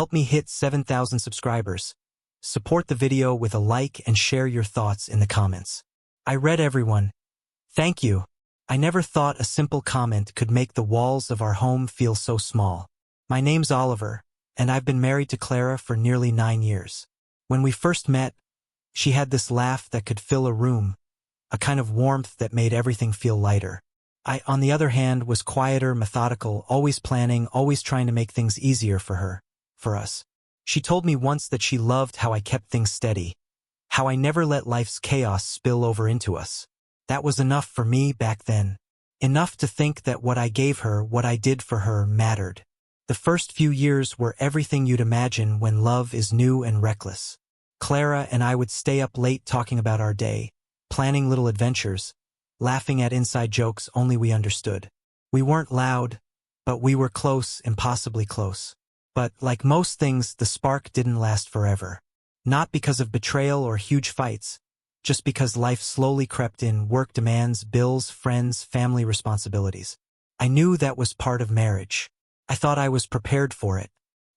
Help me hit 7,000 subscribers. Support the video with a like and share your thoughts in the comments. I read everyone. Thank you. I never thought a simple comment could make the walls of our home feel so small. My name's Oliver, and I've been married to Clara for nearly 9 years. When we first met, she had this laugh that could fill a room, a kind of warmth that made everything feel lighter. I, on the other hand, was quieter, methodical, always planning, always trying to make things easier for her, for us. She told me once that she loved how I kept things steady, how I never let life's chaos spill over into us. That was enough for me back then. Enough to think that what I gave her, what I did for her, mattered. The first few years were everything you'd imagine when love is new and reckless. Clara and I would stay up late talking about our day, planning little adventures, laughing at inside jokes only we understood. We weren't loud, but we were close, impossibly close. But, like most things, the spark didn't last forever. Not because of betrayal or huge fights, just because life slowly crept in, work demands, bills, friends, family responsibilities. I knew that was part of marriage. I thought I was prepared for it.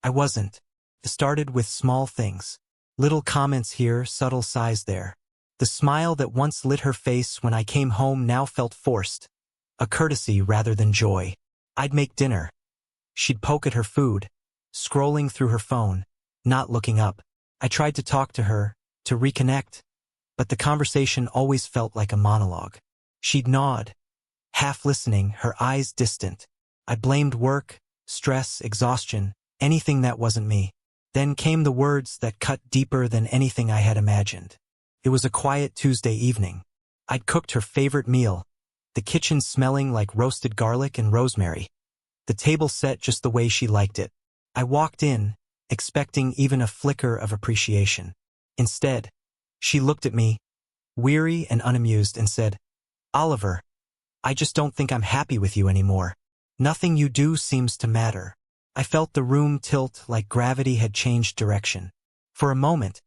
I wasn't. It started with small things. Little comments here, subtle sighs there. The smile that once lit her face when I came home now felt forced. A courtesy rather than joy. I'd make dinner. She'd poke at her food, scrolling through her phone, not looking up. I tried to talk to her, to reconnect, but the conversation always felt like a monologue. She'd nod, half listening, her eyes distant. I blamed work, stress, exhaustion, anything that wasn't me. Then came the words that cut deeper than anything I had imagined. It was a quiet Tuesday evening. I'd cooked her favorite meal, the kitchen smelling like roasted garlic and rosemary. The table set just the way she liked it. I walked in, expecting even a flicker of appreciation. Instead, she looked at me, weary and unamused, and said, "Oliver, I just don't think I'm happy with you anymore. Nothing you do seems to matter." I felt the room tilt like gravity had changed direction. For a moment,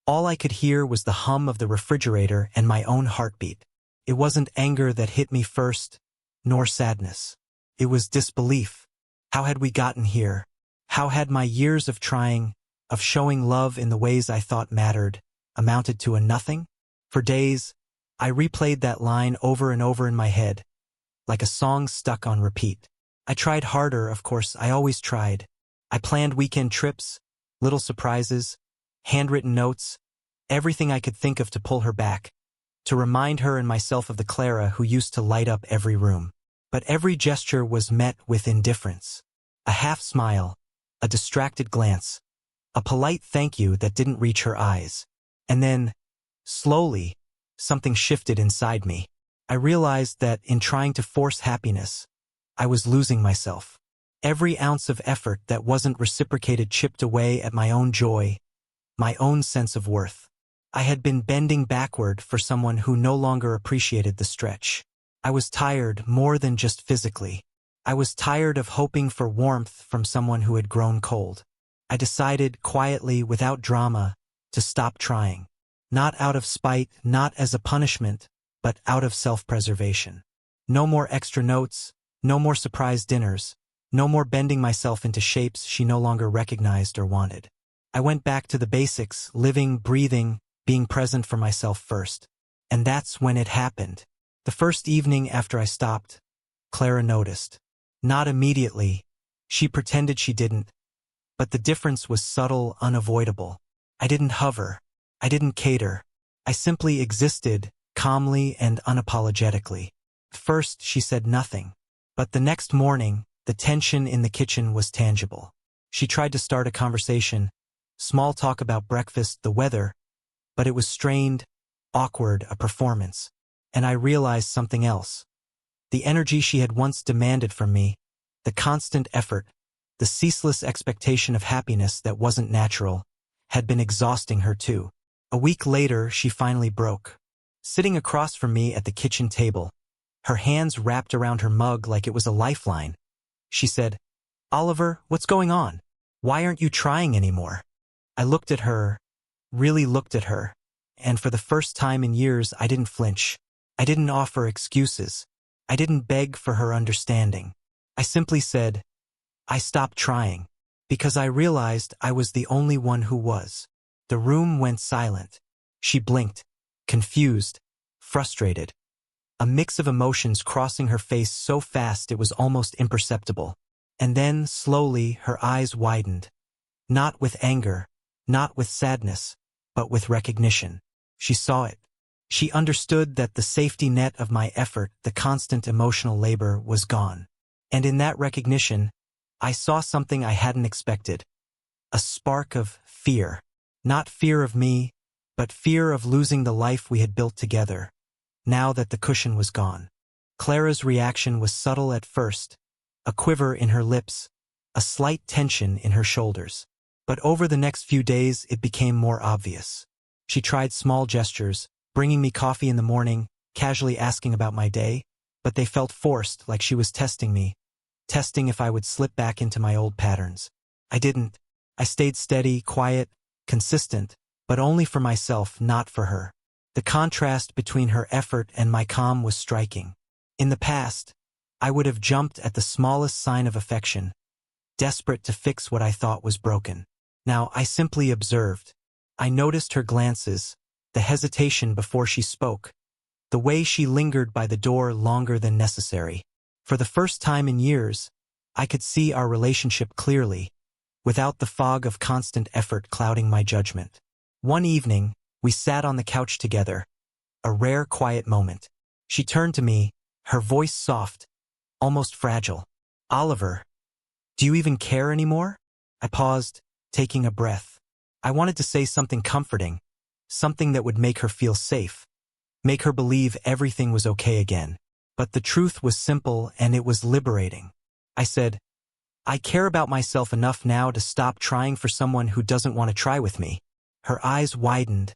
all I could hear was the hum of the refrigerator and my own heartbeat. It wasn't anger that hit me first, nor sadness. It was disbelief. How had we gotten here? How had my years of trying, of showing love in the ways I thought mattered, amounted to a nothing? For days, I replayed that line over and over in my head, like a song stuck on repeat. I tried harder, of course, I always tried. I planned weekend trips, little surprises, handwritten notes, everything I could think of to pull her back, to remind her and myself of the Clara who used to light up every room. But every gesture was met with indifference. A half smile, a distracted glance, a polite thank you that didn't reach her eyes. And then, slowly, something shifted inside me. I realized that in trying to force happiness, I was losing myself. Every ounce of effort that wasn't reciprocated chipped away at my own joy, my own sense of worth. I had been bending backward for someone who no longer appreciated the stretch. I was tired more than just physically. I was tired of hoping for warmth from someone who had grown cold. I decided, quietly, without drama, to stop trying. Not out of spite, not as a punishment, but out of self-preservation. No more extra notes, no more surprise dinners, no more bending myself into shapes she no longer recognized or wanted. I went back to the basics, living, breathing, being present for myself first. And that's when it happened. The first evening after I stopped, Clara noticed. Not immediately. She pretended she didn't. But the difference was subtle, unavoidable. I didn't hover. I didn't cater. I simply existed, calmly and unapologetically. First, she said nothing. But the next morning, the tension in the kitchen was tangible. She tried to start a conversation, small talk about breakfast, the weather, but it was strained, awkward, a performance. And I realized something else. The energy she had once demanded from me, the constant effort, the ceaseless expectation of happiness that wasn't natural, had been exhausting her too. A week later, she finally broke. Sitting across from me at the kitchen table, her hands wrapped around her mug like it was a lifeline, she said, "Oliver, what's going on? Why aren't you trying anymore?" I looked at her, really looked at her, and for the first time in years I didn't flinch. I didn't offer excuses. I didn't beg for her understanding. I simply said, "I stopped trying." Because I realized I was the only one who was. The room went silent. She blinked, confused, frustrated. A mix of emotions crossing her face so fast it was almost imperceptible. And then, slowly, her eyes widened. Not with anger, not with sadness, but with recognition. She saw it. She understood that the safety net of my effort, the constant emotional labor, was gone. And in that recognition, I saw something I hadn't expected. A spark of fear. Not fear of me, but fear of losing the life we had built together, now that the cushion was gone. Clara's reaction was subtle at first, a quiver in her lips, a slight tension in her shoulders. But over the next few days it became more obvious. She tried small gestures, bringing me coffee in the morning, casually asking about my day, but they felt forced, like she was testing me, testing if I would slip back into my old patterns. I didn't. I stayed steady, quiet, consistent, but only for myself, not for her. The contrast between her effort and my calm was striking. In the past, I would have jumped at the smallest sign of affection, desperate to fix what I thought was broken. Now I simply observed. I noticed her glances, the hesitation before she spoke, the way she lingered by the door longer than necessary. For the first time in years, I could see our relationship clearly, without the fog of constant effort clouding my judgment. One evening, we sat on the couch together, a rare quiet moment. She turned to me, her voice soft, almost fragile. "Oliver, do you even care anymore?" I paused, taking a breath. I wanted to say something comforting, something that would make her feel safe, make her believe everything was okay again. But the truth was simple and it was liberating. I said, "I care about myself enough now to stop trying for someone who doesn't want to try with me." Her eyes widened,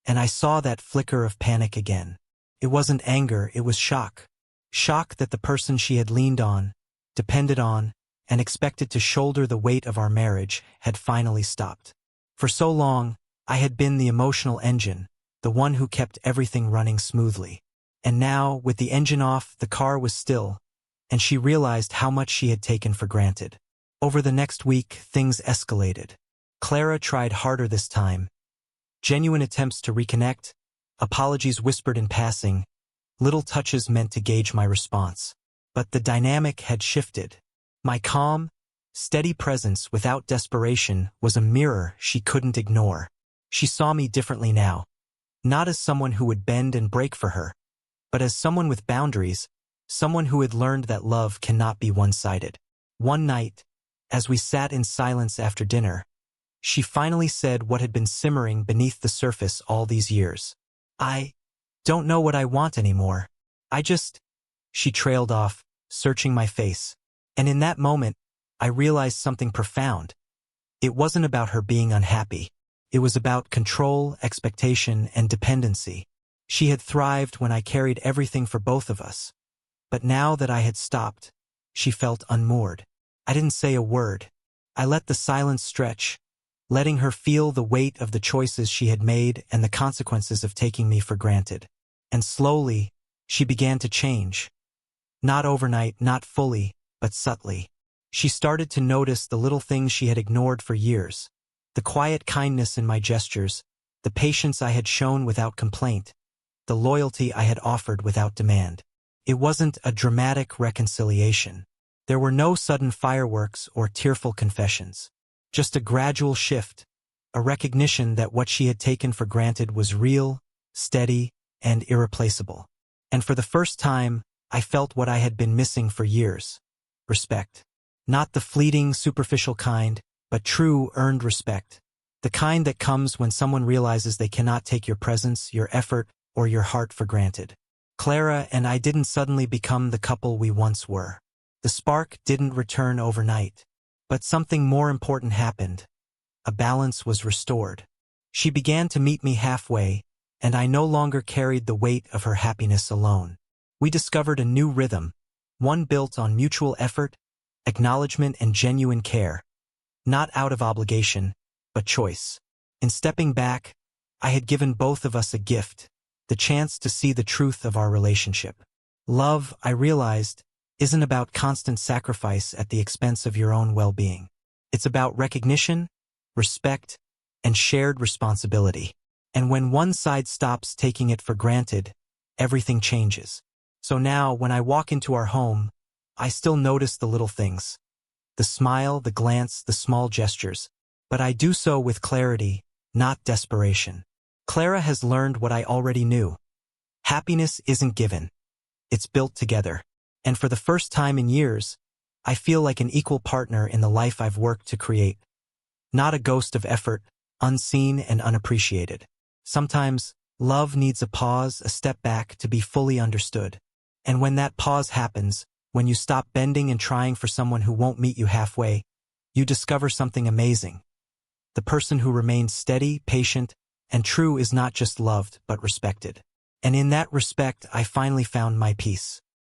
and I saw that flicker of panic again. It wasn't anger, it was shock. Shock that the person she had leaned on, depended on, and expected to shoulder the weight of our marriage had finally stopped. For so long, I had been the emotional engine, the one who kept everything running smoothly. And now, with the engine off, the car was still, and she realized how much she had taken for granted. Over the next week, things escalated. Clara tried harder this time. Genuine attempts to reconnect, apologies whispered in passing, little touches meant to gauge my response. But the dynamic had shifted. My calm, steady presence without desperation was a mirror she couldn't ignore. She saw me differently now. Not as someone who would bend and break for her, but as someone with boundaries, someone who had learned that love cannot be one-sided. One night, as we sat in silence after dinner, she finally said what had been simmering beneath the surface all these years. "I don't know what I want anymore. She trailed off, searching my face. And in that moment, I realized something profound. It wasn't about her being unhappy. It was about control, expectation, and dependency. She had thrived when I carried everything for both of us. But now that I had stopped, she felt unmoored. I didn't say a word. I let the silence stretch, letting her feel the weight of the choices she had made and the consequences of taking me for granted. And slowly, she began to change. Not overnight, not fully, but subtly. She started to notice the little things she had ignored for years. The quiet kindness in my gestures, the patience I had shown without complaint, the loyalty I had offered without demand. It wasn't a dramatic reconciliation. There were no sudden fireworks or tearful confessions. Just a gradual shift, a recognition that what she had taken for granted was real, steady, and irreplaceable. And for the first time, I felt what I had been missing for years. Respect. Not the fleeting, superficial kind, but true, earned respect. The kind that comes when someone realizes they cannot take your presence, your effort, or your heart for granted. Clara and I didn't suddenly become the couple we once were. The spark didn't return overnight. But something more important happened. A balance was restored. She began to meet me halfway, and I no longer carried the weight of her happiness alone. We discovered a new rhythm, one built on mutual effort, acknowledgement, and genuine care. Not out of obligation, but choice. In stepping back, I had given both of us a gift, the chance to see the truth of our relationship. Love, I realized, isn't about constant sacrifice at the expense of your own well-being. It's about recognition, respect, and shared responsibility. And when one side stops taking it for granted, everything changes. So now, when I walk into our home, I still notice the little things. The smile, the glance, the small gestures. But I do so with clarity, not desperation. Clara has learned what I already knew. Happiness isn't given. It's built together. And for the first time in years, I feel like an equal partner in the life I've worked to create. Not a ghost of effort, unseen and unappreciated. Sometimes, love needs a pause, a step back to be fully understood. And when that pause happens, when you stop bending and trying for someone who won't meet you halfway, you discover something amazing. The person who remains steady, patient, and true is not just loved, but respected. And in that respect, I finally found my peace.